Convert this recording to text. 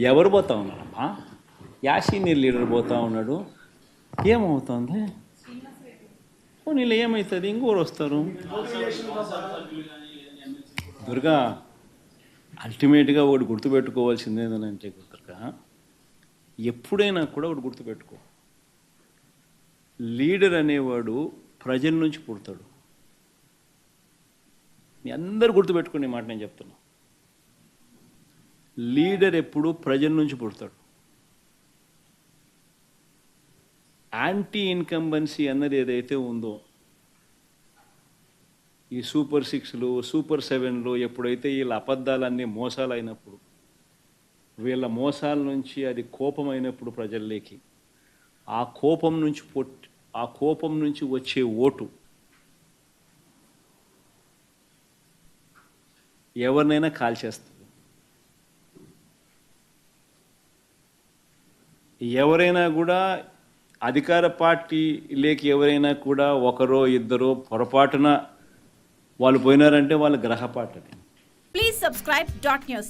ఎవరు పోతా ఉన్నారమ్మా? యా సీనియర్ లీడర్ పోతా ఉన్నాడు. ఏమవుతుంది? నీళ్ళు ఏమవుతుంది? ఇంకోరు వస్తారు. దుర్గా, అల్టిమేట్గా ఒకటి గుర్తుపెట్టుకోవాల్సింది ఏంటంటే దుర్గా, ఎప్పుడైనా కూడా ఒకటి గుర్తుపెట్టుకో, లీడర్ అనేవాడు ప్రజల నుంచి పుడతాడు. మీ అందరు గుర్తుపెట్టుకునే మాట నేను చెప్తున్నా. లీడర్ ఎప్పుడు ప్రజల నుంచి పుడతాడు. యాంటీ ఇన్కంబెన్సీ అన్నది ఏదైతే ఉందో, ఈ సూపర్ 6లు సూపర్ 7లు ఎప్పుడైతే వీళ్ళ అబద్ధాలన్నీ మోసాలు అయినప్పుడు, వీళ్ళ మోసాల నుంచి అది కోపమైనప్పుడు ప్రజల్లోకి, ఆ కోపం నుంచి వచ్చే ఓటు ఎవరినైనా కాల్చేస్తుంది. ఎవరైనా కూడా అధికార పార్టీలోకి ఎవరైనా కూడా ఒకరో ఇద్దరో పొరపాటున వాళ్ళు పోయినారంటే వాళ్ళ గ్రహపాటు. Please subscribe dot news.